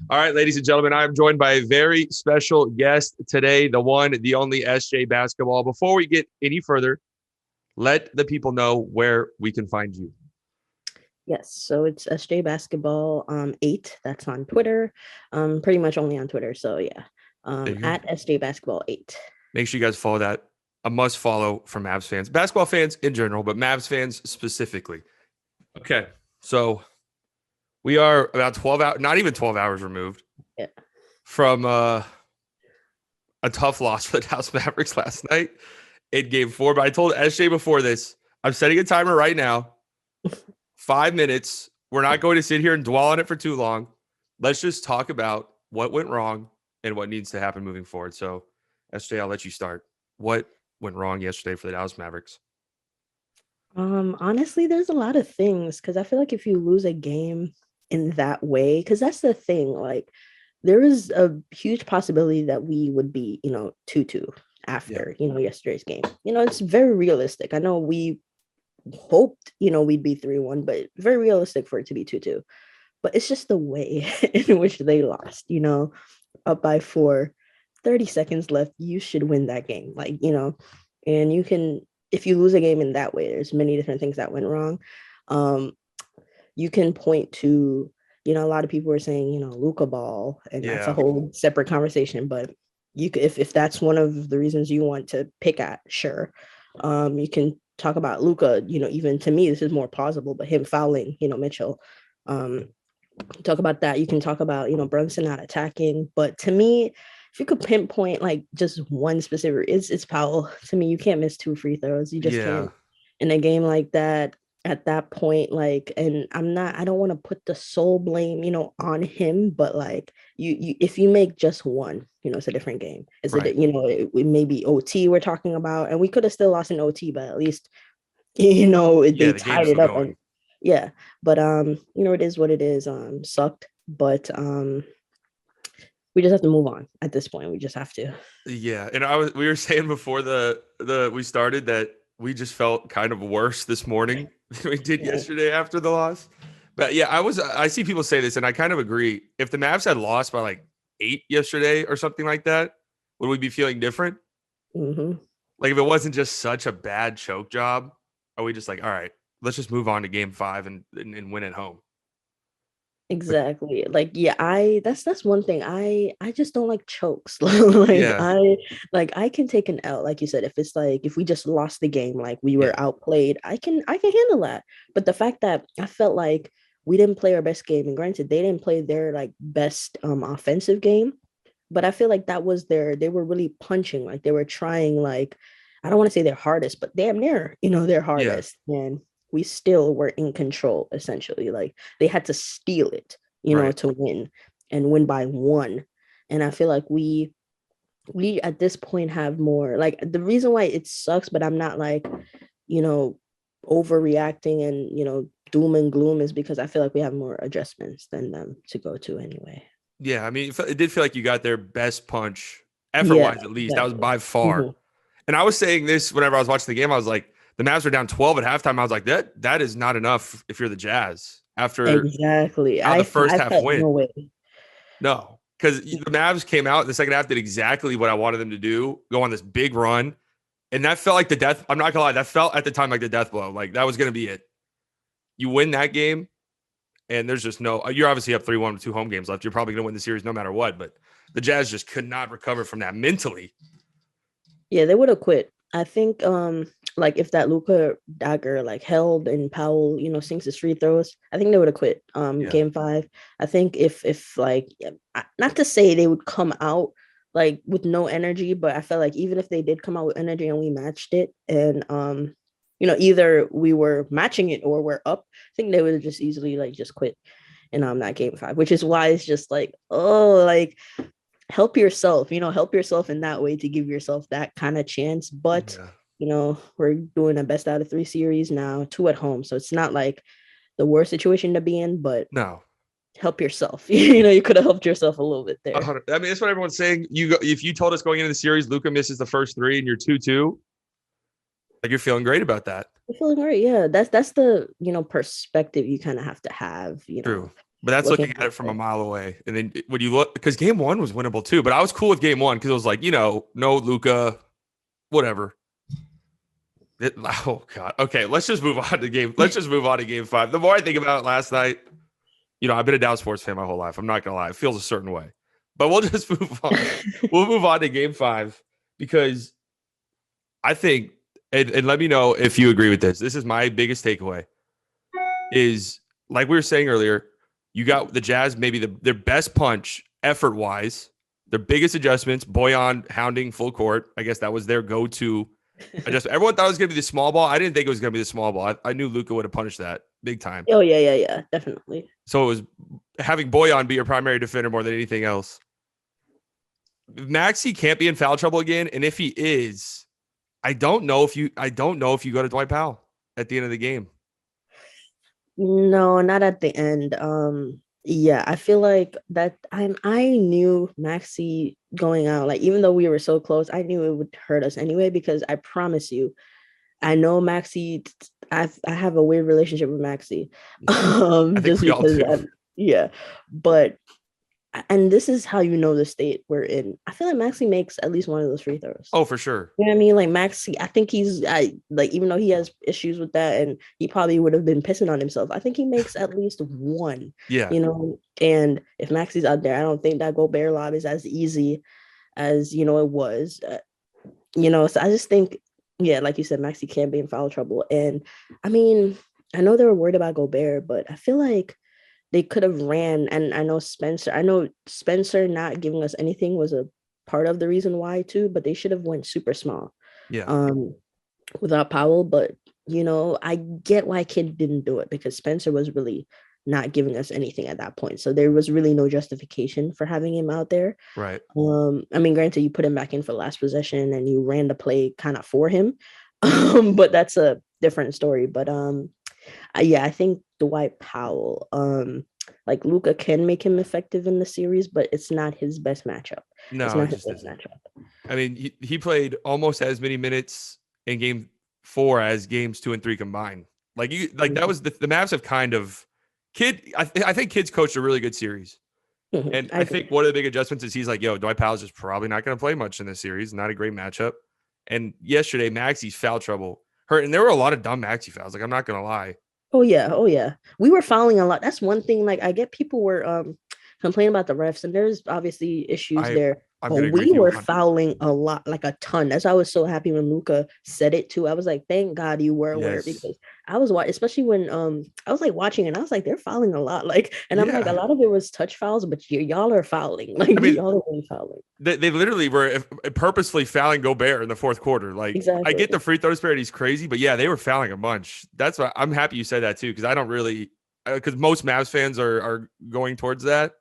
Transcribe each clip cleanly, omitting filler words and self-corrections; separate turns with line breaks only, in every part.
All right, ladies and gentlemen, I am joined by a very special guest today, the one, the only SJ Basketball. Before we get any further, let the people know where we can find you.
Yes, so it's SJBasketball 8. That's on Twitter. Pretty much only on Twitter. So yeah. At SJBasketball8.
Make sure you guys follow that. A must follow for Mavs fans, basketball fans in general, but Mavs fans specifically. Okay, so we are about 12 hours, not even 12 hours removed from a tough loss for the Dallas Mavericks last night in game 4. But I told SJ before this, I'm setting a timer right now. 5 minutes. We're not going to sit here and dwell on it for too long. Let's just talk about what went wrong and what needs to happen moving forward. So, SJ, I'll let you start. What went wrong yesterday for the Dallas Mavericks?
Honestly, there's a lot of things because I feel like if you lose a game in that way, because that's the thing, like there is a huge possibility that we would be, 2-2 after, yesterday's game. It's very realistic. I know we hoped, we'd be 3-1, but very realistic for it to be 2-2. But it's just the way in which they lost, up by 4, 30 seconds left. You should win that game. And you can, if you lose a game in that way, there's many different things that went wrong. You can point to, a lot of people were saying, Luka ball, and that's a whole separate conversation. But you could, if that's one of the reasons you want to pick at, sure. You can talk about Luka, even to me, this is more plausible, but him fouling, Mitchell. Talk about that. You can talk about, Brunson not attacking. But to me, if you could pinpoint like just one specific, it's Powell. To me, you can't miss 2 free throws. You just can't in a game like that at that point. And I don't want to put the sole blame, on him, but like you if you make just one, it's a different game. It's it may be OT we're talking about, and we could have still lost in OT, but at least, they tied it up. And, but it is what it is. Sucked, but we just have to move on at this point. We just have to.
Yeah. And we were saying before we started that we just felt kind of worse this morning than we did yesterday after the loss. But yeah, I see people say this and I kind of agree. If the Mavs had lost by like 8 yesterday or something like that, would we be feeling different?
Mm-hmm.
Like if it wasn't just such a bad choke job, are we just like, all right, let's just move on to game 5 and win at home?
Exactly. That's one thing. I just don't like chokes. I can take an L, like you said, if it's like if we just lost the game, like we were outplayed, I can handle that. But the fact that I felt like we didn't play our best game, and granted they didn't play their like best offensive game, but I feel like that was they were really punching, like they were trying, like I don't want to say their hardest, but damn near, their hardest. And we still were in control, essentially. Like they had to steal it, to win and win by 1. And I feel like we at this point have more, like the reason why it sucks, but I'm not like, overreacting and, doom and gloom is because I feel like we have more adjustments than them to go to anyway.
Yeah. I mean, it did feel like you got their best punch effort-wise, at least. Exactly. That was by far. Mm-hmm. And I was saying this whenever I was watching the game, I was like, the Mavs were down 12 at halftime. I was like, that is not enough if you're the Jazz after the first half win. No, because the Mavs came out in the second half, did exactly what I wanted them to do, go on this big run. And that felt like the death. I'm not going to lie. That felt at the time like the death blow. Like that was going to be it. You win that game, and there's just you're obviously up 3-1 with 2 home games left. You're probably going to win the series no matter what. But the Jazz just could not recover from that mentally.
Yeah, they would have quit. I think like if that Luka dagger like held and Powell, sinks his free throws, I think they would have quit game 5. I think if like, not to say they would come out like with no energy, but I felt like even if they did come out with energy and we matched it and either we were matching it or we're up, I think they would have just easily like just quit in that game 5, which is why it's just like, help yourself in that way to give yourself that kind of chance. But we're doing a best out of 3 series now, 2 at home, so it's not like the worst situation to be in, but help yourself. You could have helped yourself a little bit there.
I mean, that's what everyone's saying. If you told us going into the series Luka misses the first 3 and you're 2-2, like you're feeling great about that.
You're feeling great. Yeah, that's the perspective you kind of have to have.
True. But that's looking at it from a mile away. And then when you look, because game one was winnable too, but I was cool with game one because it was like, no Luka, whatever. Oh God. Okay, let's just move on to game. Let's just move on to game five. The more I think about it last night, I've been a Dallas sports fan my whole life. I'm not gonna lie, it feels a certain way. But we'll just move on. We'll move on to game five because I think, and let me know if you agree with this. This is my biggest takeaway. Is like we were saying earlier, you got the Jazz maybe their best punch effort wise, their biggest adjustments. Bojan hounding full court. I guess that was their go-to. Everyone thought it was going to be the small ball. I didn't think it was going to be the small ball. I knew Luka would have punished that big time.
Oh, yeah, definitely.
So it was having Bojan be your primary defender more than anything else. Maxey can't be in foul trouble again, and if he is, I don't know if you go to Dwight Powell at the end of the game.
No, not at the end. Yeah, I feel like that I knew Maxey going out, like even though we were so close, I knew it would hurt us anyway, because I promise you, I know Maxey, I have a weird relationship with Maxey. Just because yeah, but and this is how you know the state we're in. I feel like Maxey makes at least one of those free throws.
Oh, for sure.
You know what I mean? Like Maxey, I think even though he has issues with that and he probably would have been pissing on himself, I think he makes at least one.
Yeah.
And if Maxey's out there, I don't think that Gobert lob is as easy as, it was. So I just think, yeah, like you said, Maxey can't be in foul trouble. And I mean, I know they were worried about Gobert, but I feel like they could have ran, and I know Spencer not giving us anything was a part of the reason why too, but they should have went super small.
Yeah.
Without Powell, but I get why Kidd didn't do it, because Spencer was really not giving us anything at that point. So there was really no justification for having him out there.
Right.
I mean, granted, you put him back in for last possession and you ran the play kind of for him. But that's a different story. But yeah, I think Dwight Powell, like Luka can make him effective in the series, but it's not his best matchup.
No,
it's not his best matchup.
I mean, he played almost as many minutes in game 4 as games 2 and 3 combined. That was the Mavs have kind of Kidd. I think Kidd's coached a really good series.
Mm-hmm.
And I think one of the big adjustments is he's like, Dwight Powell's just probably not going to play much in this series. Not a great matchup. And yesterday, Maxey's foul trouble hurt. And there were a lot of dumb Maxey fouls. Like, I'm not going to lie.
Oh, yeah. We were fouling a lot. That's one thing. Like, I get people were complaining about the refs, and there's obviously issues there. But we were fouling a lot, like a ton. That's why I was so happy when Luka said it too. I was like, thank God you were aware, because I was watching, especially when I was like watching, and I was like, they're fouling a lot. Like, and I'm like, a lot of it was touch fouls, but y'all are fouling. Like, y'all are really fouling.
They literally were purposefully fouling Gobert in the fourth quarter. Like, exactly. I get the free throw disparity is crazy, but yeah, they were fouling a bunch. That's why I'm happy you said that too, because I don't really, because most Mavs fans are going towards that.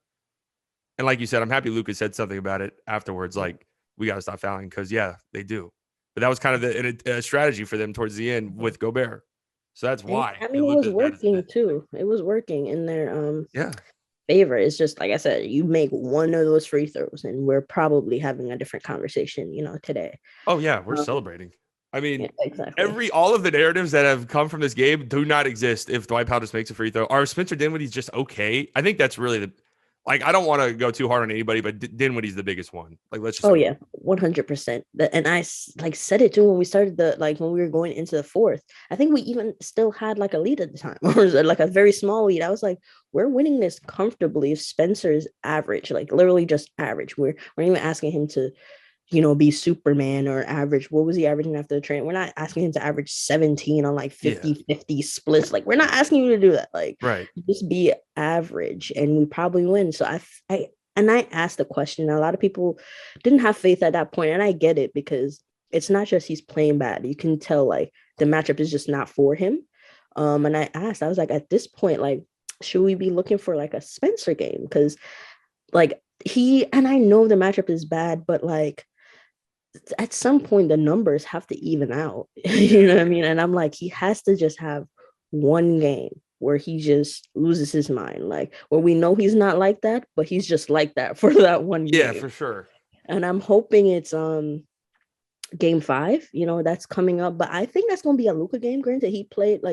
And like you said, I'm happy Luka said something about it afterwards. Like, we got to stop fouling, because, yeah, they do. But that was kind of a strategy for them towards the end with Gobert. So that's why.
I mean, it was working too. It was working in their favor. It's just, like I said, you make one of those free throws and we're probably having a different conversation, today.
Oh, yeah, we're celebrating. I mean,
exactly.
All of the narratives that have come from this game do not exist if Dwight Powell just makes a free throw. Are Spencer Dinwiddie's just okay? I think that's really I don't want to go too hard on anybody, but Dinwiddie's the biggest one. Like, let's just.
Oh yeah, 100%. And I said it too when we started when we were going into the fourth. I think we even still had like a lead at the time, or like a very small lead. I was like, we're winning this comfortably if Spencer is average, like literally just average. We're even asking him to, be Superman or average. What was he averaging after the trade? We're not asking him to average 17 on like 50-50 splits. Like, we're not asking you to do that. Like, just be average and we probably win. So I asked the question. A lot of people didn't have faith at that point, and I get it, because it's not just he's playing bad. You can tell like the matchup is just not for him. And I was like, at this point, like, should we be looking for like a Spencer game? Because like and I know the matchup is bad, but like, at some point the numbers have to even out. You know what I mean? And I'm like, he has to just have one game where he just loses his mind, like where we know he's not like that, but he's just like that for that one game.
Yeah, for sure.
And I'm hoping it's game 5, that's coming up. But I think that's going to be a Luka game. Granted,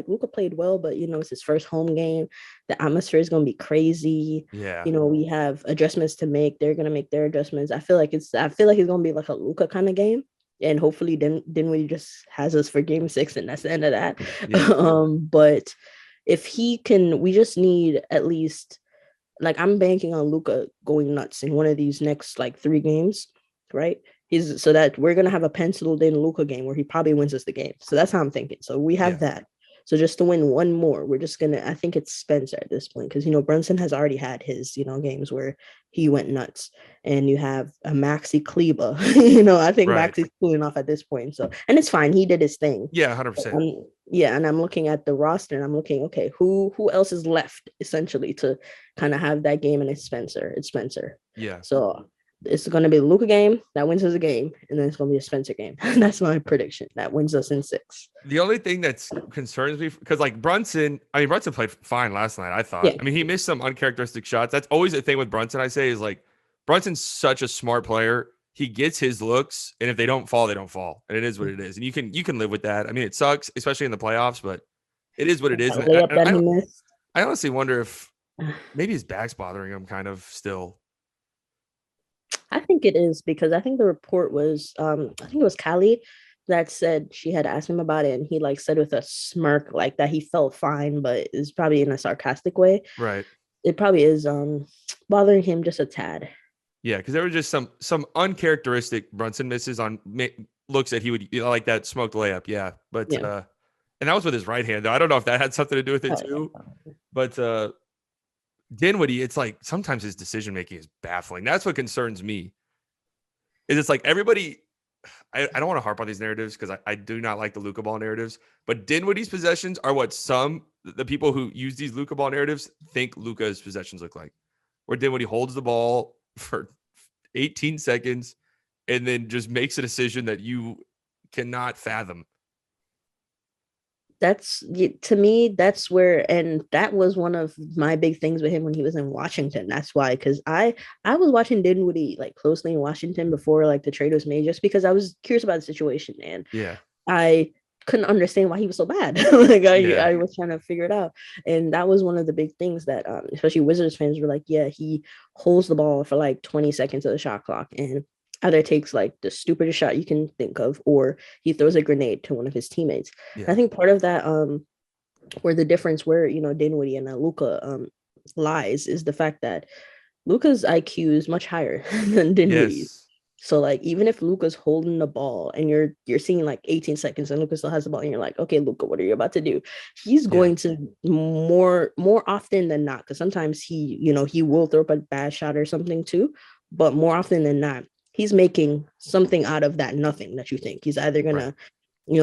Luka played well, but it's his first home game. The atmosphere is going to be crazy.
Yeah.
We have adjustments to make. They're going to make their adjustments. I feel like it's going to be like a Luka kind of game. And hopefully then we just has us for game 6 and that's the end of that.
Yeah.
But if he can, we just need at least, like, I'm banking on Luka going nuts in one of these next like 3 games, right? So that we're gonna have a penciled in Luka game where he probably wins us the game. So that's how I'm thinking. So we have that. So just to win one more, we're just gonna. I think it's Spencer at this point because Brunson has already had his games where he went nuts, and you have a Maxi Kleba. I think Maxi's cooling off at this point. So and it's fine. He did his thing.
Yeah, 100%.
Yeah, and I'm looking at the roster and I'm looking, okay, who else is left essentially to kind of have that game, and it's Spencer.
Yeah.
So it's going to be a Luka game that wins us a game, and then it's going to be a Spencer game. That's my prediction. That wins us in 6.
The only thing that concerns me, because like Brunson played fine last night, I thought. Yeah. I mean, he missed some uncharacteristic shots. That's always the thing with Brunson, I say, is like Brunson's such a smart player. He gets his looks, and if they don't fall, they don't fall. And it is what it is. And you can live with that. I mean, it sucks, especially in the playoffs, but it is what it is. I honestly wonder if maybe his back's bothering him kind of still.
I think it is, because I think the report was, I think it was Callie that said she had asked him about it, and he like said with a smirk like that he felt fine, but it's probably in a sarcastic way.
Right.
It probably is bothering him just a tad.
Yeah, because there were just some uncharacteristic Brunson misses on looks that he would like that smoked layup. Yeah, but and that was with his right hand though. I don't know if that had something to do with it too, but Dinwiddie, it's like sometimes his decision making is baffling. That's what concerns me. Is it's like everybody. I don't want to harp on these narratives because I do not like the Luka ball narratives, but Dinwiddie's possessions are what the people who use these Luka ball narratives think Luka's possessions look like, where Dinwiddie holds the ball for 18 seconds and then just makes a decision that you cannot fathom.
That's, to me, that's where, and that was one of my big things with him when he was in Washington. That's why, because I was watching Dinwiddie like closely in Washington before like the trade was made, just because I was curious about the situation, and I couldn't understand why he was so bad. I was trying to figure it out, and that was one of the big things that especially Wizards fans were like, yeah, he holds the ball for like 20 seconds of the shot clock and either takes like the stupidest shot you can think of, or he throws a grenade to one of his teammates. I think part of that where the difference where Dinwiddie and Luka lies is the fact that Luka's IQ is much higher than Dinwiddie's. So like even if Luka's holding the ball and you're seeing like 18 seconds and Luka still has the ball and you're like, okay, Luka, what are you about to do? He's going to more often than not, because sometimes he will throw up a bad shot or something too, but more often than not, he's making something out of that nothing that you think. He's either gonna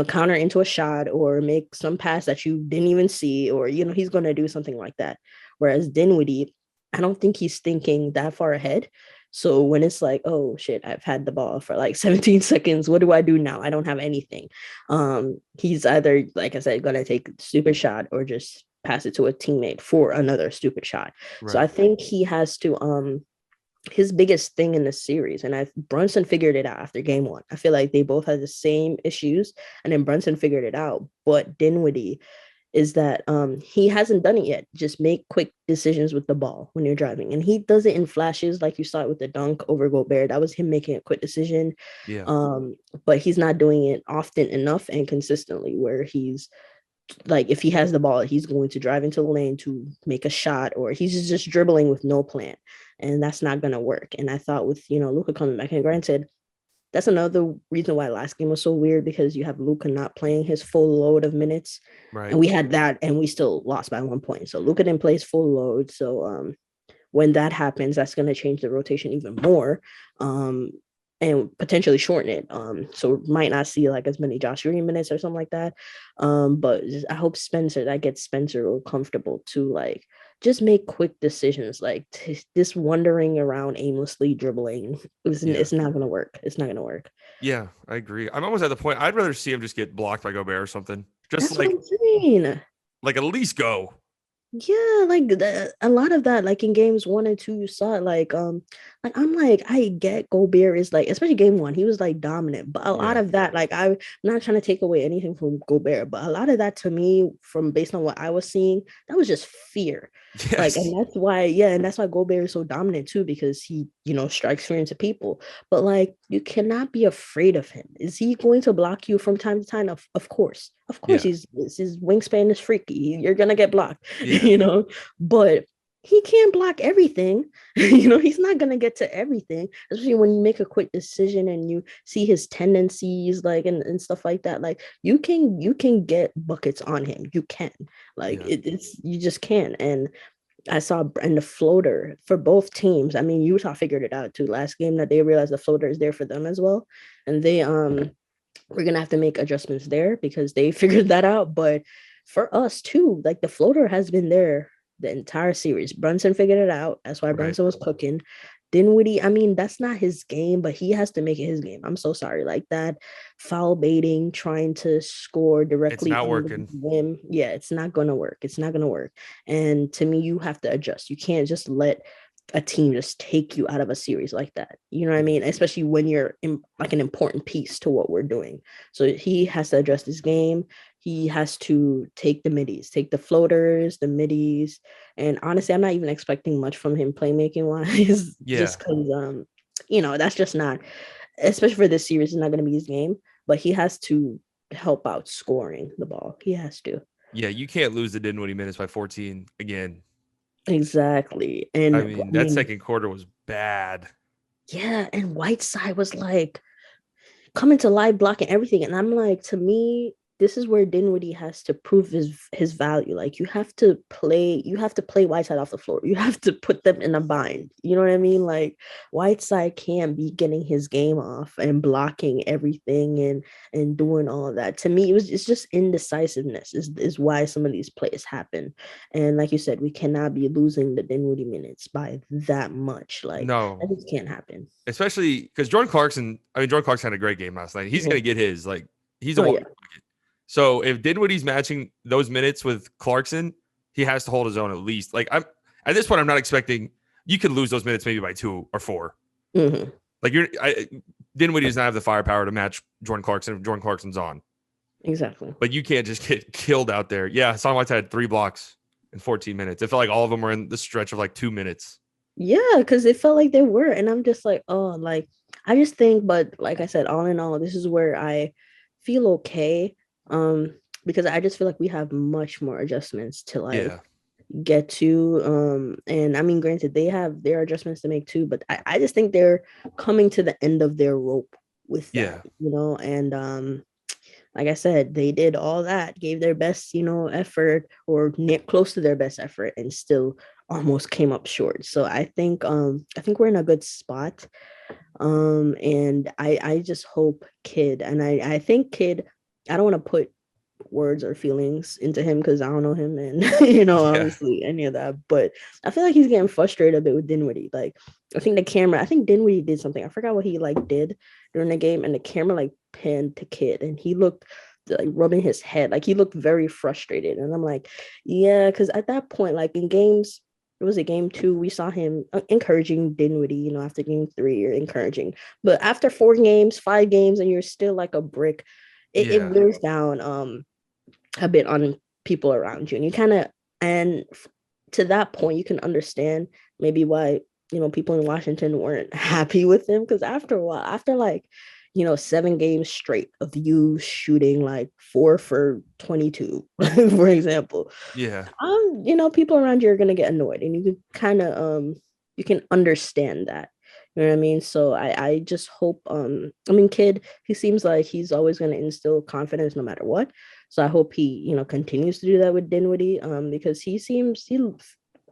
counter into a shot or make some pass that you didn't even see, or he's gonna do something like that. Whereas Dinwiddie, I don't think he's thinking that far ahead. So when it's like, oh shit, I've had the ball for like 17 seconds, what do I do now? I don't have anything. He's either, like I said, gonna take a stupid shot or just pass it to a teammate for another stupid shot. So I think he has to his biggest thing in the series, and Brunson figured it out after game 1. I feel like they both had the same issues, and then Brunson figured it out. But Dinwiddie is that he hasn't done it yet. Just make quick decisions with the ball when you're driving, and he does it in flashes, like you saw it with the dunk over Gobert. That was him making a quick decision. But he's not doing it often enough and consistently, where he's like, if he has the ball, he's going to drive into the lane to make a shot, or he's just dribbling with no plan, and that's not going to work. And I thought with Luka coming back, and granted, that's another reason why last game was so weird, because you have Luka not playing his full load of minutes, and we had that, and we still lost by 1 point. So Luka didn't play his full load. So when that happens, that's going to change the rotation even more. And potentially shorten it. So might not see like as many Josh Green minutes or something like that. But I hope that gets Spencer comfortable to like just make quick decisions. Like this wandering around aimlessly dribbling, it's not gonna work. It's not gonna work.
Yeah, I agree. I'm almost at the point. I'd rather see him just get blocked by Gobert or something. Just
That's like at least go. Yeah, like a lot of that, like in games 1 and 2, you saw it. Like I'm like, I get Gobert is like, especially game 1, he was like dominant. But a lot
Yeah.
of that, like I'm not trying to take away anything from Gobert, but a lot of that to me, from based on what I was seeing, that was just fear. Like, and
Yes.
that's why, yeah, and that's why Gobert is so dominant too, because he, strikes fear into people. But like, you cannot be afraid of him. Is he going to block you from time to time? Of course. Of course,
Yeah.
his wingspan is freaky. You're gonna get blocked,
Yeah.
but he can't block everything. He's not gonna get to everything, especially when you make a quick decision and you see his tendencies, like and stuff like that. Like you can get buckets on him. You can. Like
Yeah.
it's you just can. And I saw and the floater for both teams. I mean, Utah figured it out too last game, that they realized the floater is there for them as well. And they we're gonna have to make adjustments there because they figured that out. But for us too, like the floater has been there the entire series. Brunson figured it out. That's why
Right.
Brunson was cooking. Dinwiddie, I mean, that's not his game, but he has to make it his game. I'm so sorry. Like that foul baiting, trying to score
It's
directly
not
on the
working.
rim. Yeah, it's not gonna work. It's not gonna work. And to me, you have to adjust. You can't just let a team just take you out of a series like that. You know what I
Yeah.
mean? Especially when you're like an important piece to what we're doing. So he has to adjust his game. He has to take the middies, take the floaters, the middies. And honestly, I'm not even expecting much from him playmaking wise,
Yeah.
just because that's just not, especially for this series, it's not gonna be his game. But he has to help out scoring the ball. He has to.
Yeah. You can't lose the Dinwiddie minutes by 14 again.
Exactly.
I
And
mean,
I
that
mean,
second quarter was bad.
yeah, and Whiteside was like coming to live block and everything. And I'm like, to me, this is where Dinwiddie has to prove his value. Like you have to play Whiteside off the floor. You have to put them in a bind. You know what I mean? Like Whiteside can't be getting his game off and blocking everything and doing all of that. To me, it's just indecisiveness is why some of these plays happen. And like you said, we cannot be losing the Dinwiddie minutes by that much. Like
No,
that just can't happen.
especially because Jordan Clarkson had a great game last night. He's gonna
Mhm.
get his. Like he's a
Oh
one.
yeah.
So if Dinwiddie's matching those minutes with Clarkson, he has to hold his own at least. Like I'm at this point, I'm not expecting you could lose those minutes maybe by 2 or 4.
Hmm.
Like Dinwiddie does not have the firepower to match Jordan Clarkson if Jordan Clarkson's on.
Exactly.
But you can't just get killed out there. Yeah, Hassan Whiteside had 3 blocks in 14 minutes. It felt like all of them were in the stretch of like 2 minutes.
Yeah, because it felt like they were. And I'm just like, oh, like, I just think, but like I said, all in all, this is where I feel okay. Um, because I just feel like we have much more adjustments to like
Yeah,
get to. And I mean, granted, they have their adjustments to make too, but I just think they're coming to the end of their rope with
yeah,
that. And like I said, they did all that, gave their best, effort or close to their best effort, and still almost came up short. So I think we're in a good spot. And I just hope Kid, and I think Kid, I don't want to put words or feelings into him because I don't know him and
yeah,
obviously any of that. But I feel like he's getting frustrated a bit with Dinwiddie. Like I think Dinwiddie did something. I forgot what he like did during the game, and the camera like panned to Kid, and he looked like rubbing his head. Like he looked very frustrated. And I'm like, yeah, because at that point, like in games, it was a game 2. We saw him encouraging Dinwiddie, after game 3, you're encouraging. But after 4 games, 5 games, and you're still like a brick, it
yeah,
wears down a bit on people around you. And you kind of, and to that point, you can understand maybe why, people in Washington weren't happy with him. Because after a while, after like, 7 games straight of you shooting like 4 for 22, for example,
yeah,
people around you are gonna get annoyed, and you can kind of you can understand that. You know what I mean? So I just hope I mean, Kid, he seems like he's always gonna instill confidence no matter what. So I hope he, continues to do that with Dinwiddie, because he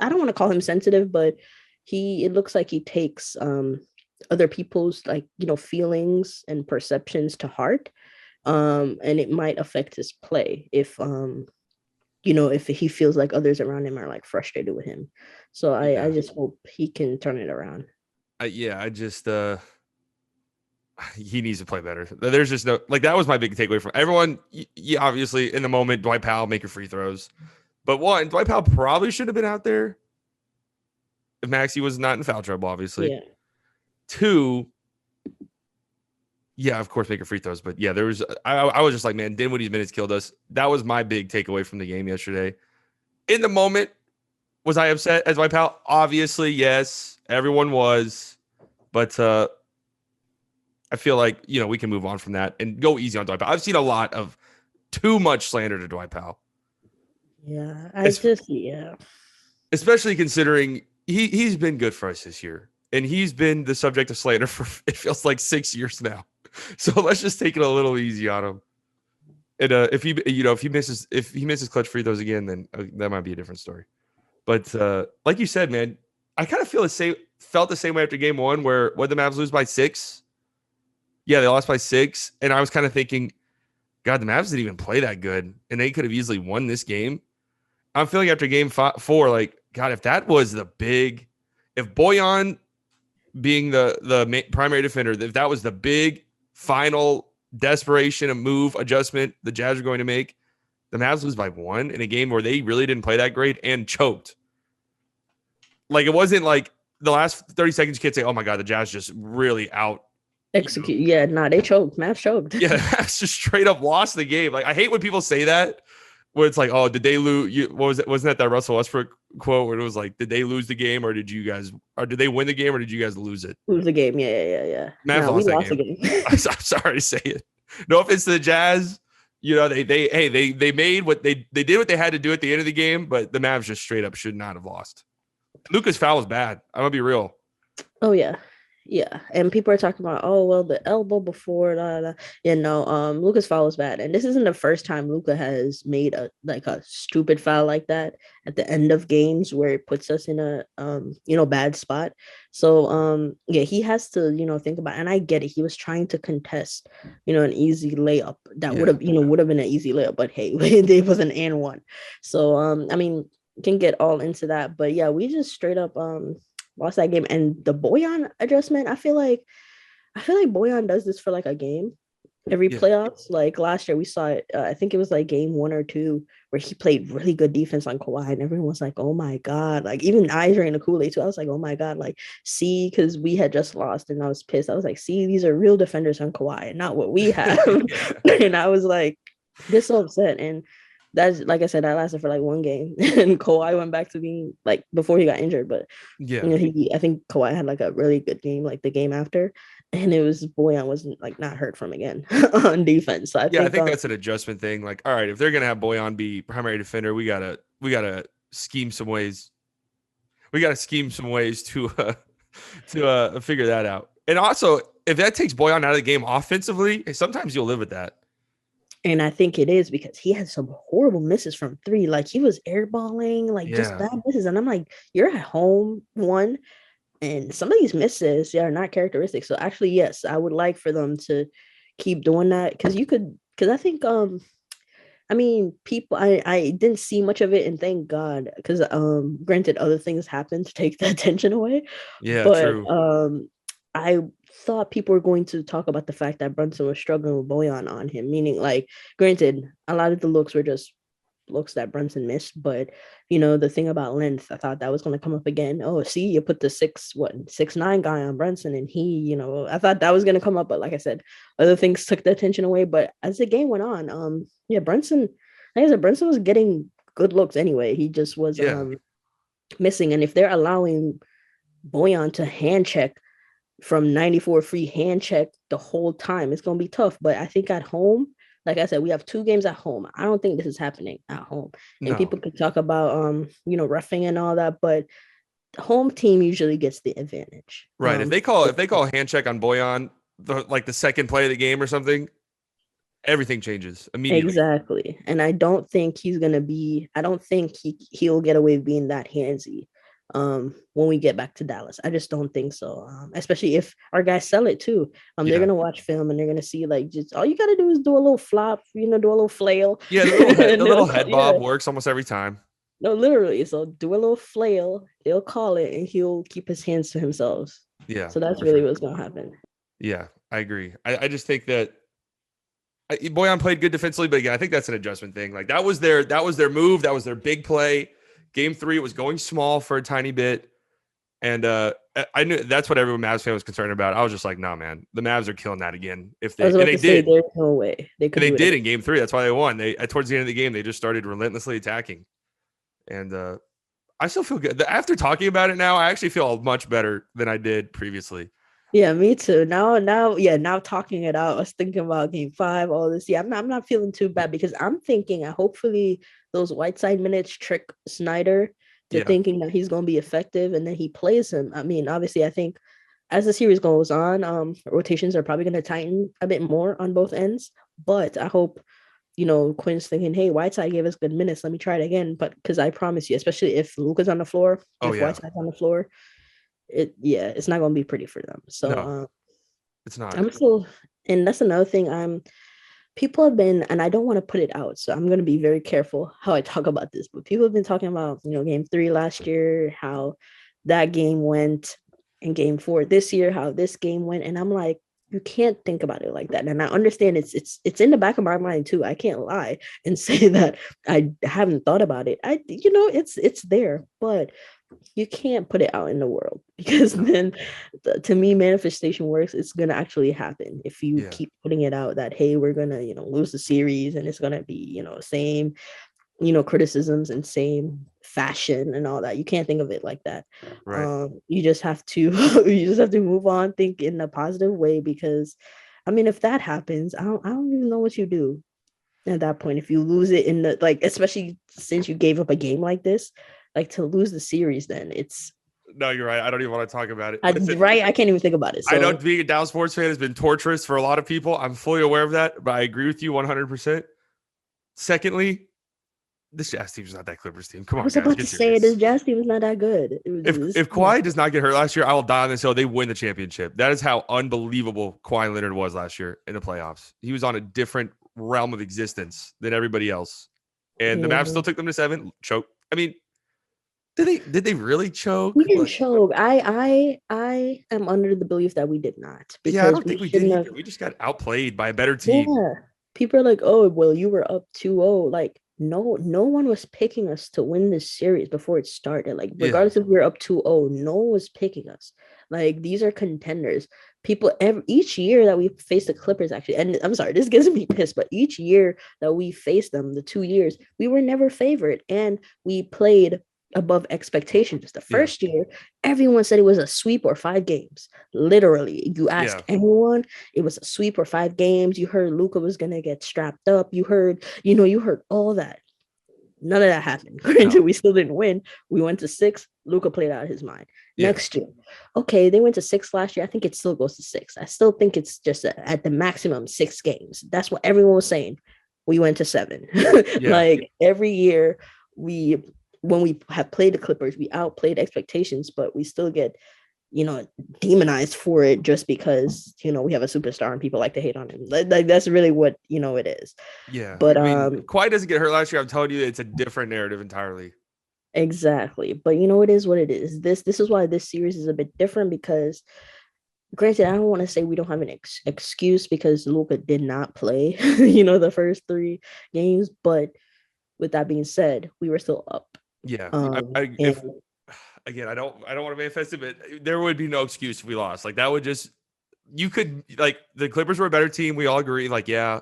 I don't want to call him sensitive, but it looks like he takes other people's like, feelings and perceptions to heart. And it might affect his play if he feels like others around him are like frustrated with him. So I
yeah,
just hope he can turn it around.
yeah. I just he needs to play better. There's just no like that was my big takeaway from everyone. You obviously in the moment, Dwight Powell make your free throws, But one, Dwight Powell probably should have been out there if Maxey was not in foul trouble, obviously.
Yeah.
Two, yeah, of course, making free throws. But yeah, there was, I was just like, man, Dinwiddie's minutes killed us. That was my big takeaway from the game yesterday. In the moment, was I upset as Dwight Powell? Obviously, yes. Everyone was. But I feel like, we can move on from that and go easy on Dwight Powell. I've seen a lot of too much slander to Dwight Powell.
Yeah, yeah.
Especially considering he's been good for us this year. And he's been the subject of slander for, it feels like 6 years now. So let's just take it a little easy on him. And if he misses clutch free throws again, then that might be a different story. But like you said, man, I kind of felt the same way after game one, where the Mavs lose by 6. Yeah, they lost by 6, and I was kind of thinking, God, the Mavs didn't even play that good, and they could have easily won this game. I'm feeling after game 4, like, God, if that was if Bojan being the primary defender, if that was the big final desperation, a move, adjustment the Jazz are going to make, the Mavs lose by 1 in a game where they really didn't play that great and choked. Like, it wasn't like the last 30 seconds you can't say, oh my God, the Jazz just really out.
Execute. Yeah, they choked. Mavs choked.
Yeah, the Mavs just straight up lost the game. Like, I hate when people say that, where it's like, oh, did they lose? What was it? Wasn't that Russell Westbrook quote where it was like, did they lose the game or did they win the game or did you guys lose it?
Lose the game. Yeah.
Mavs lost that game. I'm sorry to say it. No offense to the Jazz. They made what they did what they had to do at the end of the game, but the Mavs just straight up should not have lost. Luka's foul was bad. I'm gonna be real.
Oh yeah. Yeah, and people are talking about, oh well, the elbow before, Luka's foul was bad, and this isn't the first time Luka has made a stupid foul like that at the end of games where it puts us in a bad spot. So he has to think about, and I get it. He was trying to contest an easy layup that would have been an easy layup, but hey, it was an and one. So can get all into that, but yeah, we just straight up lost that game. And the Bojan adjustment, I feel like Bojan does this for like a game every playoffs. Like last year we saw it, I think it was like game 1 or 2 where he played really good defense on Kawhi, and everyone was like, oh my God, like even I drank the Kool-Aid too. I was like, oh my God, like see, because we had just lost and I was pissed. I was like, see, these are real defenders on Kawhi and not what we have. And I was like, just so upset. And that's, like I said, that lasted for like 1 game, and Kawhi went back to being like before he got injured. But I think Kawhi had like a really good game, like the game after, and it was Bojan wasn't like not hurt from again on defense. So I think
that's an adjustment thing. Like, all right, if they're gonna have Bojan be primary defender, we gotta scheme some ways. We gotta scheme some ways to figure that out. And also, if that takes Bojan out of the game offensively, sometimes you'll live with that.
And I think it is because he had some horrible misses from 3. Like he was airballing, just bad misses. And I'm like, you're at home, one, and some of these misses are not characteristic. So actually, yes, I would like for them to keep doing that because I think, people, I didn't see much of it, and thank God, because granted, other things happened to take the attention away.
Yeah,
but
true.
I thought people were going to talk about the fact that Brunson was struggling with Bojan on him, meaning like, granted, a lot of the looks were just looks that Brunson missed, but the thing about length, I thought that was going to come up again. Oh, see, you put the 6'9" guy on Brunson, and he, I thought that was going to come up, but like I said, other things took the attention away. But as the game went on, Brunson, like I said, Brunson was getting good looks anyway. He just was missing, and if they're allowing Bojan to hand check from 94 free hand check the whole time, it's going to be tough. But I think at home, like I said, we have 2 games at home. I don't think this is happening at home. And people could talk about, roughing and all that, but the home team usually gets the advantage.
Right. If they call hand check on Bojan, the second play of the game or something, everything changes immediately.
Exactly. And I don't think he'll get away with being that handsy when we get back to Dallas. I just don't think so. Especially if our guys sell it too. They're gonna watch film and they're gonna see like just all you gotta do is do a little flop, do a little flail.
Yeah, the little head bob works almost every time.
No, literally. So do a little flail, they'll call it, and he'll keep his hands to himself.
Yeah.
So that's really what's gonna happen.
Yeah, I agree. I just think that Boyan played good defensively, but again, I think that's an adjustment thing. Like that was their move. That was their big play. Game 3, it was going small for a tiny bit. And I knew that's what everyone Mavs fan was concerned about. I was just like, nah, man, the Mavs are killing that again.
I was about to say, there's no way
they could. And they did in Game 3. That's why they won. They towards the end of the game, they just started relentlessly attacking. And I still feel good after talking about it. Now I actually feel much better than I did previously.
Yeah, me too. Now talking it out, I was thinking about Game 5, all this. Yeah, I'm not feeling too bad because I'm thinking hopefully those Whiteside minutes trick Snyder to thinking that he's going to be effective, and then he plays him. I mean, obviously, I think as the series goes on, rotations are probably going to tighten a bit more on both ends. But I hope, Quinn's thinking, hey, Whiteside gave us good minutes. Let me try it again. But because I promise you, especially if Luka's on the floor, if Whiteside's on the floor, it's not going to be pretty for them. So
no, it's not.
I'm still, and that's another thing. People have been, and I don't want to put it out, so I'm going to be very careful how I talk about this, but people have been talking about, Game 3 last year, how that game went, and Game 4 this year, how this game went. And I'm like, you can't think about it like that. And I understand it's in the back of my mind too. I can't lie and say that I haven't thought about it. It's there, but you can't put it out in the world because then to me manifestation works. It's going to actually happen if you keep putting it out that, hey, we're going to lose the series and it's going to be same criticisms and same fashion and all that. You can't think of it like that.
Right.
You just have to move on, think in a positive way, because I mean, if that happens, I don't even know what you do at that point. If you lose it in the, like, especially since you gave up a game like this, like, to lose the series, then it's...
No, you're right. I don't even want to talk about it.
I can't even think about it. So.
I know being a Dallas sports fan has been torturous for a lot of people. I'm fully aware of that, but I agree with you 100%. Secondly, this Jazz team is not that Clippers team. Come on,
I was about to say this Jazz team is not that good.
If Kawhi does not get hurt last year, I will die on this hill. They win the championship. That is how unbelievable Kawhi Leonard was last year in the playoffs. He was on a different realm of existence than everybody else, and the Mavs still took them to 7. Choke. I mean, did they really choke?
We didn't choke. I am under the belief that we did not.
Yeah, I don't think we did either. We just got outplayed by a better team.
Yeah. People are like, oh, well, you were up 2-0. Like, no one was picking us to win this series before it started. Like, regardless if we were up 2-0, no one was picking us. Like, these are contenders. People, each year that we face the Clippers, actually, and I'm sorry, this gets me pissed, but each year that we faced them, the 2 years, we were never favored, and we played above expectations. The first year, everyone said it was a sweep or 5 games. Literally, you ask anyone, it was a sweep or 5 games. You heard Luka was gonna get strapped up. You heard all that. None of that happened. Granted, we still didn't win. We went to 6. Luka played out of his mind. Next year, okay, they went to 6 last year. I think it still goes to 6. I still think it's just at the maximum 6 games. That's what everyone was saying. We went to 7. Like, every year when we have played the Clippers, we outplayed expectations, but we still get, demonized for it just because, we have a superstar and people like to hate on him. Like that's really what, it is.
Yeah.
But
Kawhi doesn't get hurt last year. I'm telling you, it's a different narrative entirely.
Exactly. But it is what it is. This is why this series is a bit different, because granted, I don't want to say we don't have an excuse because Luka did not play, the first 3 games. But with that being said, we were still up.
Yeah. Again, I don't want to manifest it, but there would be no excuse if we lost. Like, that would just, you could, like, the Clippers were a better team. We all agree. Like, yeah,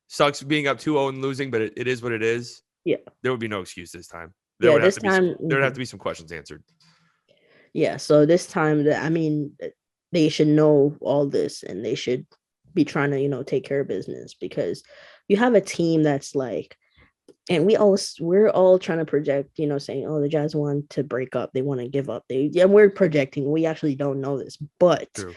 sucks being up 2-0 and losing, but it is what it is.
Yeah.
There would be no excuse this time. There would have to be some questions answered. Yeah.
So this time, they should know all this and they should be trying to, take care of business, because you have a team that's like, and we're all trying to project, saying, oh, the Jazz want to break up. They want to give up. We're projecting. We actually don't know this, but
True.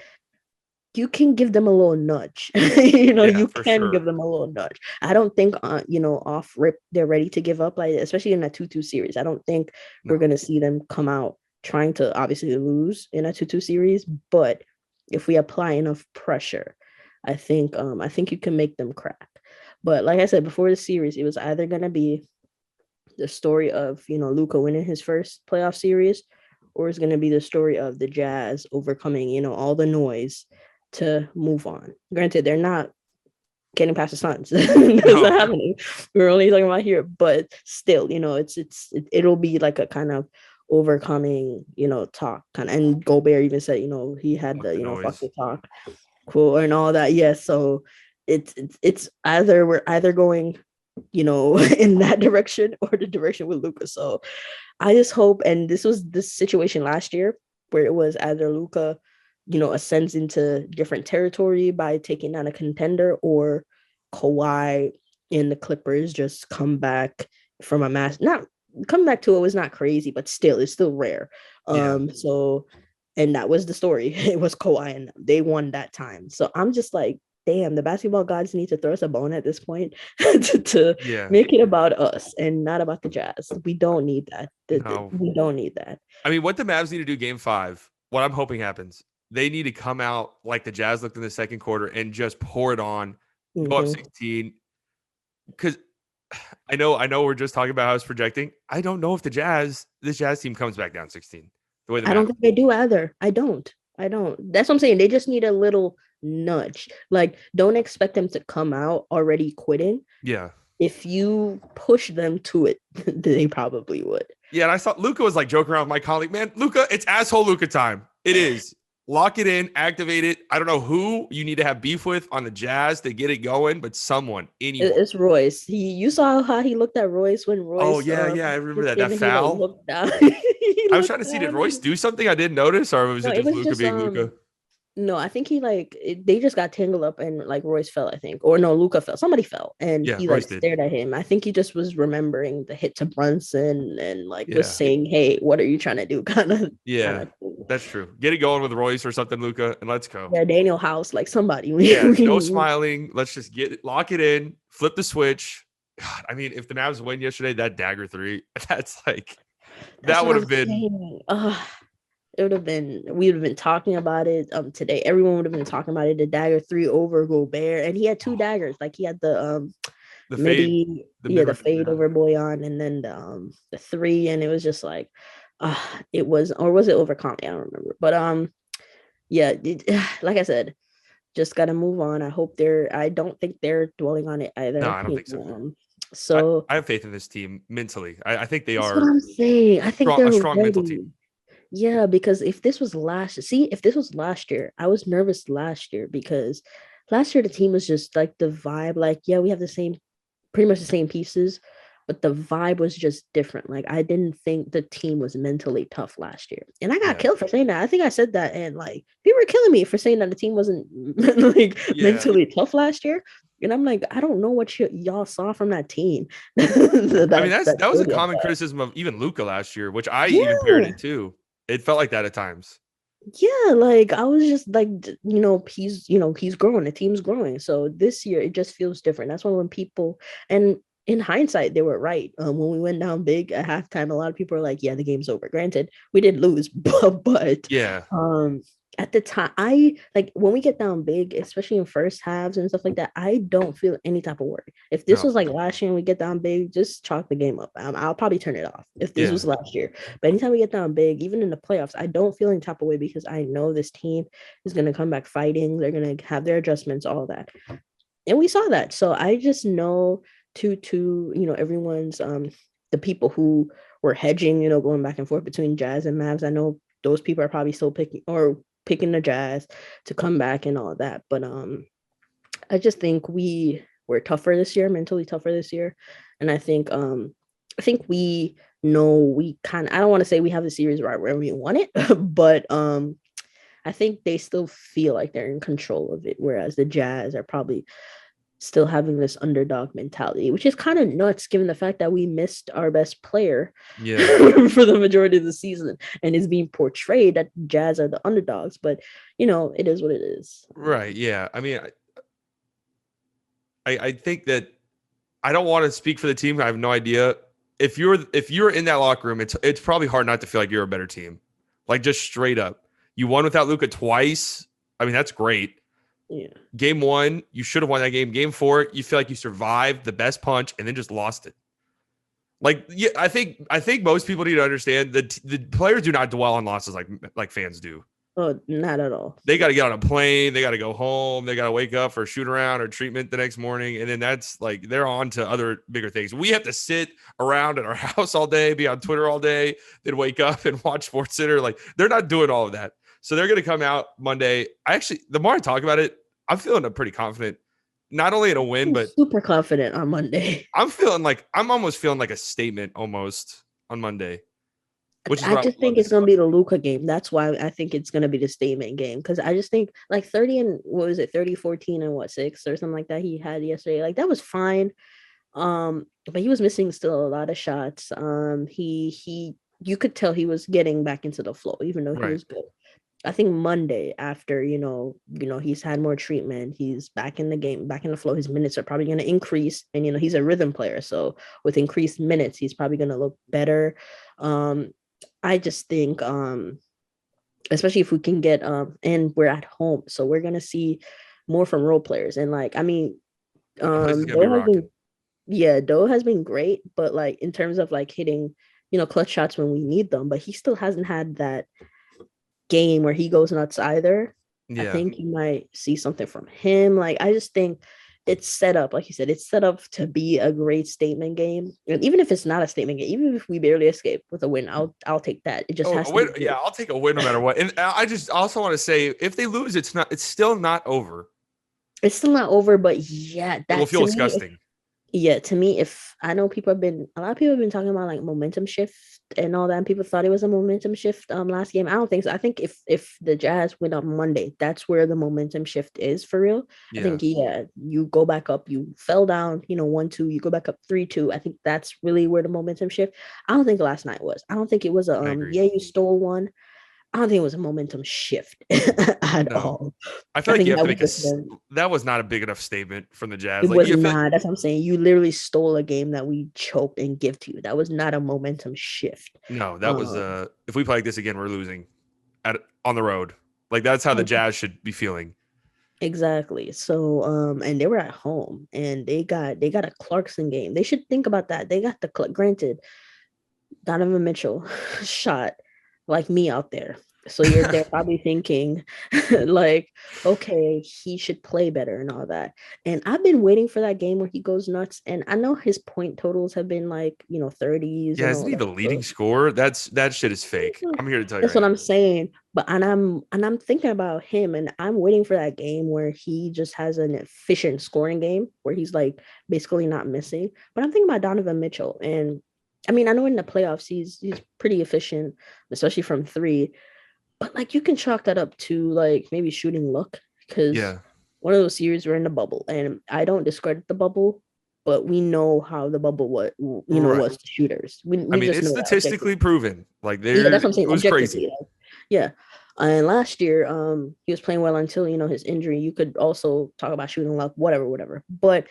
You can give them a little nudge. You can give them a little nudge. I don't think, off rip, they're ready to give up, like, especially in that 2-2 series. I don't think we're going to see them come out trying to obviously lose in a 2-2 series. But if we apply enough pressure, I think you can make them crack. But like I said, before the series, it was either going to be the story of, Luka winning his first playoff series, or it's going to be the story of the Jazz overcoming, all the noise to move on. Granted, they're not getting past the Suns. That's
No.
not happening. We're only talking about here, but still, it'll be like a kind of overcoming, talk kind of. And Gobert even said, he had
Fuck the
fuck
noise.
the talk, cool, and all that. Yes, so it's either we're either going, in that direction or the direction with Luka. So I just hope, and this was this situation last year where it was either Luka, ascends into different territory by taking down a contender, or Kawhi and the Clippers just come back from a mass. Not come back to it was not crazy, but still, it's still rare.
Yeah.
So, and that was the story. It was Kawhi, and they won that time. So I'm just like, damn, the basketball gods need to throw us a bone at this point to
Yeah.
make it about us and not about the Jazz. We don't need that.
No.
We don't need that.
I mean, what the Mavs need to do game 5, what I'm hoping happens, they need to come out like the Jazz looked in the second quarter and just pour it on, go up 16. Because I know we're just talking about how it's projecting. I don't know if this Jazz team comes back down 16. The way
I don't think they do either. I don't. That's what I'm saying. They just need a little nudge. Like, don't expect them to come out already quitting.
Yeah.
If you push them to it, they probably would.
Yeah, and I thought Luka was like joking around with my colleague. Man, Luka, it's asshole Luka time. It is. Lock it in, activate it. I don't know who you need to have beef with on the Jazz to get it going, but anyone.
It's Royce. You saw how he looked at Royce when Royce.
Oh yeah, I remember that foul.
Looked down.
I was trying to see, did Royce do something I didn't notice, or was it just Luka being Luka?
No, I think he they just got tangled up and like Royce fell, I think. Or no, Luka fell. Somebody fell and he
Royce
stared at him. I think he just was remembering the hit to Brunson and was saying, hey, what are you trying to do? Kind of.
Yeah, that's true. Get it going with Royce or something, Luka, and let's go.
Yeah, Daniel House, like somebody.
No smiling. Let's just lock it in, flip the switch. God, I mean, if the Mavs win yesterday, that dagger 3, that's like, that would have been.
It would have been, we would have been talking about it today. Everyone would have been talking about it. The dagger 3 over Gobert, and he had 2 daggers. Like he had the fade, the fade over Boyan, and then the 3, and it was just like, it was, or was it over Conley? I don't remember, but like I said, just gotta move on. I don't think they're dwelling on it either.
No, I don't think so.
So
I have faith in this team mentally. I think they are.
That's what I'm saying. I think they're
a strong mental team.
Yeah, because if this was last year, I was nervous last year because last year the team was just like the vibe, like, yeah, we have pretty much the same pieces, but the vibe was just different. Like, I didn't think the team was mentally tough last year. And I got killed for saying that. I think I said that, and like people were killing me for saying that the team wasn't mentally tough last year. And I'm like, I don't know what y'all saw from that team.
That was a common criticism of even Luka last year, which I even paired it too. It felt like that at times.
Yeah, like I was just like, he's growing, the team's growing. So this year it just feels different. That's why when people, and in hindsight, they were right. When we went down big at halftime, a lot of people are like, yeah, the game's over. Granted, we did lose, but
yeah.
At the time, when we get down big, especially in first halves and stuff like that, I don't feel any type of worry. If this was like last year and we get down big, just chalk the game up. I'll probably turn it off if this was last year. But anytime we get down big, even in the playoffs, I don't feel any type of way because I know this team is going to come back fighting. They're going to have their adjustments, all that. And we saw that. So I just know everyone's the people who were hedging, going back and forth between Jazz and Mavs. I know those people are probably still picking the Jazz to come back and all that. But I just think we were tougher this year, mentally tougher this year. And I think we know I don't want to say we have the series right where we want it, but I think they still feel like they're in control of it, whereas the Jazz are probably still having this underdog mentality, which is kind of nuts given the fact that we missed our best player for the majority of the season, and it's being portrayed that Jazz are the underdogs, but it is what it is.
Right. Yeah. I mean, I think that I don't want to speak for the team. I have no idea. If you're in that locker room, it's probably hard not to feel like you're a better team. Like, just straight up. You won without Luka twice. I mean, that's great.
Yeah.
Game 1, you should have won that game. Game 4, you feel like you survived the best punch and then just lost it. Like, yeah, I think most people need to understand that the players do not dwell on losses like fans do.
Oh, not at all.
They got to get on a plane. They got to go home. They got to wake up for shoot around or treatment the next morning. And then that's like, they're on to other bigger things. We have to sit around at our house all day, be on Twitter all day, then wake up and watch SportsCenter. Like, they're not doing all of that. So they're going to come out Monday. The more I talk about it, I'm feeling pretty confident, not only in a win, but
super confident on Monday.
I'm almost feeling like a statement almost on Monday.
I just think it's going to be the Luka game. That's why I think it's going to be the statement game. Because I just think like 30 and what was it, 30, 14 and 6 or something like that he had yesterday. Like that was fine. But he was missing still a lot of shots. You could tell he was getting back into the flow, even though he was good. I think Monday after, he's had more treatment, he's back in the game, back in the flow. His minutes are probably going to increase. And, he's a rhythm player. So with increased minutes, he's probably going to look better. I just think, especially if we can get, and we're at home, so we're gonna see more from role players. And like, I mean, Doe has been great, but like in terms of like hitting, clutch shots when we need them, but he still hasn't had that game where he goes nuts either. Yeah. I think you might see something from him. Like, I just think it's set up, like you said, it's set up to be a great statement game. And even if it's not a statement game, even if we barely escape with a win, I'll take that. It just has to
win. Yeah, I'll take a win no matter what. And I just also want to say, if they lose, it's still not over.
It's still not over, but yeah,
that will feel disgusting.
To me, if I know a lot of people have been talking about like momentum shift and all that, and people thought it was a momentum shift last game. I don't think so. I think if the Jazz win on Monday, that's where the momentum shift is for real. Yeah. I think you go back up, you fell down, 1-2, you go back up 3-2. I think that's really where the momentum shift. I don't think last night was. I don't think it was you stole one. I don't think it was a momentum shift at all.
I feel like you have to make that was not a big enough statement from the Jazz.
It was not. That's what I'm saying. You literally stole a game that we choked and give to you. That was not a momentum shift.
No, that was if we play like this again, we're losing on the road. Like that's how the Jazz should be feeling.
Exactly. So and they were at home and they got a Clarkson game. They should think about that. They got granted Donovan Mitchell shot like me out there. So they're probably thinking like, okay, he should play better and all that. And I've been waiting for that game where he goes nuts. And I know his point totals have been like, 30s.
Yeah, isn't he the leading scorer? That shit is fake. I'm here to tell you.
That's what I'm saying. But I'm thinking about him, and I'm waiting for that game where he just has an efficient scoring game where he's like basically not missing. But I'm thinking about Donovan Mitchell, and I mean, I know in the playoffs he's pretty efficient, especially from 3. But like you can chalk that up to like maybe shooting luck, because one of those series we're in the bubble, and I don't discredit the bubble, but we know how the bubble was to shooters. I mean,
it's statistically proven. Like that's what I'm saying. It was crazy.
And last year, he was playing well until his injury. You could also talk about shooting luck, whatever. But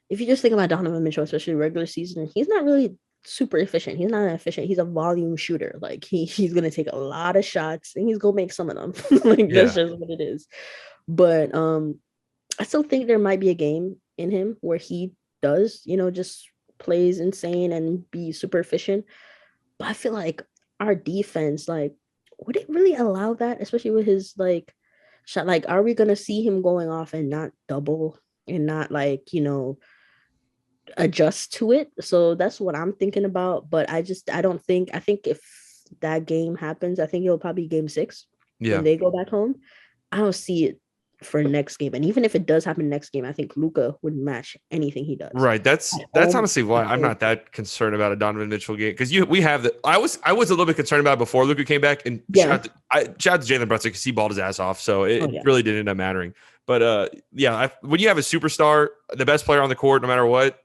if you just think about Donovan Mitchell, especially regular season, he's not really super efficient. He's not efficient. He's a volume shooter. Like he's gonna take a lot of shots and he's gonna make some of them. That's just what it is. But I still think there might be a game in him where he does, just plays insane and be super efficient. But I feel like our defense, like, would it really allow that, especially with his like shot? Like, are we gonna see him going off and not double and not like, adjust to it? So that's what I'm thinking about. But I think if that game happens, I think it'll probably be game 6 when they go back home. I don't see it for next game. And even if it does happen next game, I think Luka would match anything he does.
Right. That's honestly why I'm not that concerned about a Donovan Mitchell game, because we have the I was a little bit concerned about it before Luka came back, and shout out to Jalen Brunson because he balled his ass off, so it really didn't end up mattering. But when you have a superstar, the best player on the court, no matter what,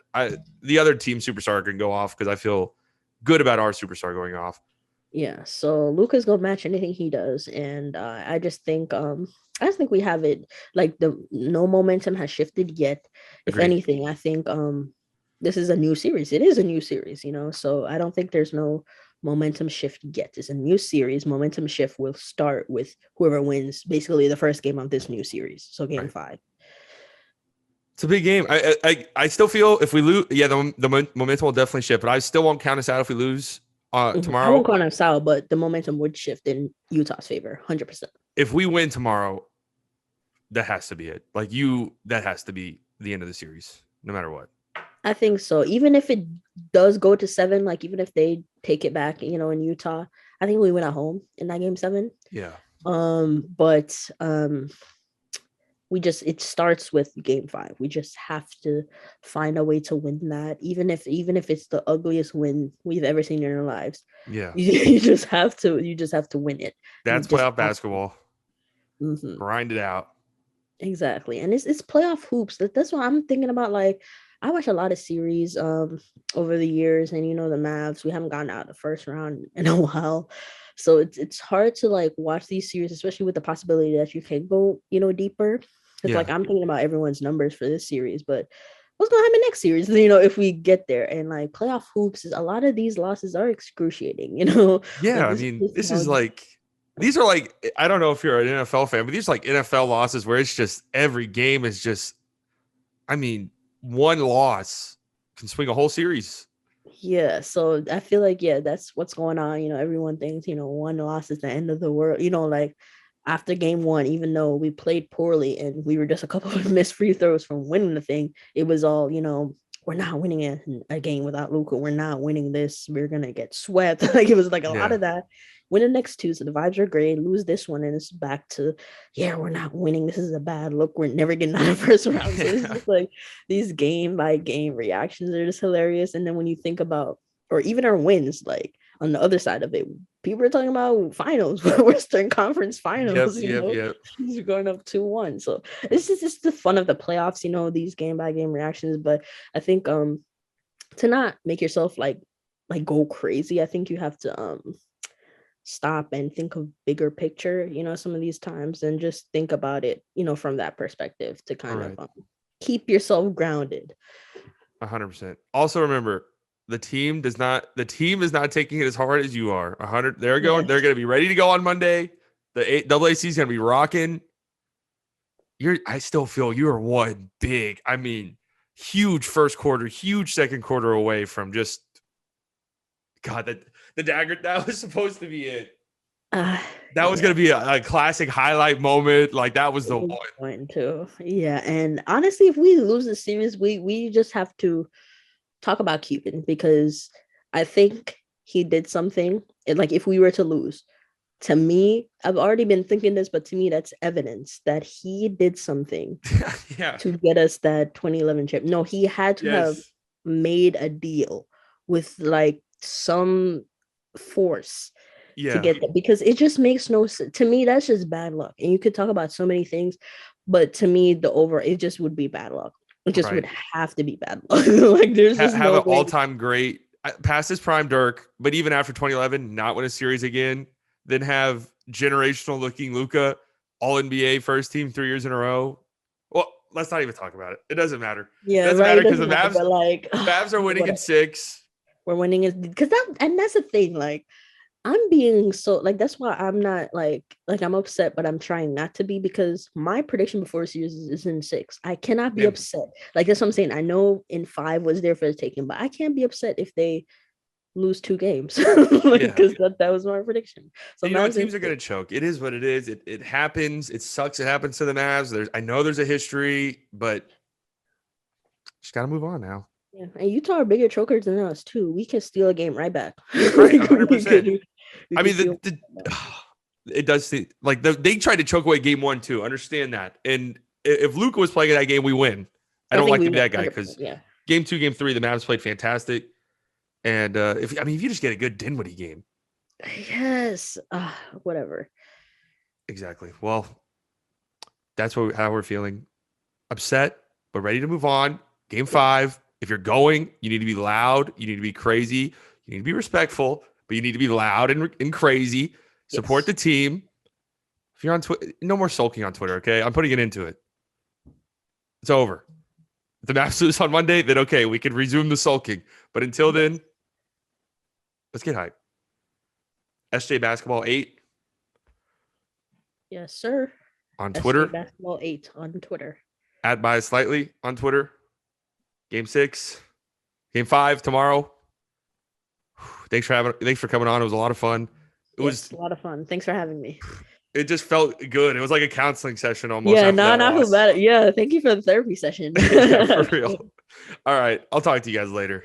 the other team superstar can go off, because I feel good about our superstar going off.
Yeah, so Luka's gonna match anything he does, and I just think we have it. Like no momentum has shifted yet. If anything, I think this is a new series. It is a new series, So I don't think there's no momentum shift yet. It's a new series. Momentum shift will start with whoever wins basically the first game of this new series. So game 5.
It's a big game. I still feel if we lose, the momentum will definitely shift, but I still won't count us out if we lose.
I
tomorrow.
won't call it style, but the momentum would shift in Utah's favor, 100%.
If we win tomorrow, that has to be it. Like that has to be the end of the series, no matter what.
I think so. Even if it does go to 7, like even if they take it back, in Utah, I think we win at home in that game 7.
Yeah.
But it starts with game 5. We just have to find a way to win that, even if it's the ugliest win we've ever seen in our lives.
Yeah.
You just have to win it.
That's playoff basketball. Grind it out.
Exactly. And it's playoff hoops. That's what I'm thinking about. Like, I watch a lot of series over the years, and the Mavs, we haven't gotten out of the first round in a while. So it's hard to like watch these series, especially with the possibility that you can go, deeper. It's like I'm thinking about everyone's numbers for this series, but what's gonna happen next series, if we get there? And like playoff hoops, a lot of these losses are excruciating,
Yeah,
like,
I mean, these are like, I don't know if you're an NFL fan, but these are like NFL losses where it's just every game is just, I mean, one loss can swing a whole series.
Yeah, so I feel like, that's what's going on. Everyone thinks, one loss is the end of the world. Like after game 1, even though we played poorly and we were just a couple of missed free throws from winning the thing, it was all, we're not winning a game without Luka. We're not winning this. We're gonna get swept. Like it was like a lot of that. Win the next 2, so the vibes are great. Lose this one, and it's back to, we're not winning. This is a bad look. We're never getting out of first round. So it's just like these game by game reactions are just hilarious. And then when you think about, or even our wins, like on the other side of it, people are talking about finals, Western Conference finals.
Yep.
You're going up 2-1. So it's the fun of the playoffs. These game by game reactions. But I think to not make yourself like go crazy, I think you have to stop and think of bigger picture, some of these times, and just think about it, from that perspective to kind of keep yourself grounded.
100%. Also remember, the team is not taking it as hard as you are. 100. They're going to be ready to go on Monday. The AAC is going to be rocking. I still feel you're one big, I mean, huge first quarter, huge second quarter away from just, God, that the dagger, that was supposed to be it. That was going to be a classic highlight moment. Like that was the one
too. Yeah. And honestly, if we lose the series, we just have to talk about Cuban, because I think he did something. Like if we were to lose, to me, I've already been thinking this, but to me, that's evidence that he did something to get us that 2011 chip. No, he had to have made a deal with like some force to get that, because it just makes no sense. To me, that's just bad luck. And you could talk about so many things, but to me, it just would be bad luck. It just would have to be bad luck. Like there's just
have an all-time great past his prime Dirk, but even after 2011, not win a series again. Then have generational looking Luka, all NBA first team 3 years in a row. Well, let's not even talk about it. It doesn't matter.
Yeah,
it doesn't matter because the Mavs are winning in 6.
We're winning it because that's the thing. Like I'm being so like, that's why I'm not like I'm upset, but I'm trying not to be, because my prediction before the series is in 6. I cannot be upset. Like that's what I'm saying. I know in 5 was there for the taking, but I can't be upset if they lose 2 games, because that was my prediction. So
teams are going to choke. It is what it is. It happens. It sucks. It happens to the Mavs. I know there's a history, but just got to move on now.
Yeah, and Utah are bigger chokers than us too. We can steal a game right back.
Right, 100%. I mean, it does seem like they tried to choke away game 1 too. Understand that. And if Luka was playing in that game, we win. I don't like to be that guy, because game 2, game 3, the Mavs played fantastic. And if you just get a good Dinwiddie game.
Yes. Whatever.
Exactly. Well, that's how we're feeling. Upset, but ready to move on. Game 5. If you're going, you need to be loud. You need to be crazy. You need to be respectful, but you need to be loud and crazy. Support the team. If you're on Twitter, no more sulking on Twitter, okay? I'm putting it into it. It's over. If the Mavs lose on Monday, then okay, we can resume the sulking. But until then, let's get hype. SJBasketball8.
Yes, sir.
On Twitter.
SJBasketball8 on Twitter.
@BiasSlightly on Twitter. Game 6. Game 5 tomorrow. Thanks for coming on. It was a lot of fun. It was
a lot of fun. Thanks for having me.
It just felt good. It was like a counseling session almost.
Yeah, I feel better. Yeah, thank you for the therapy session.
Yeah, for real. All right. I'll talk to you guys later.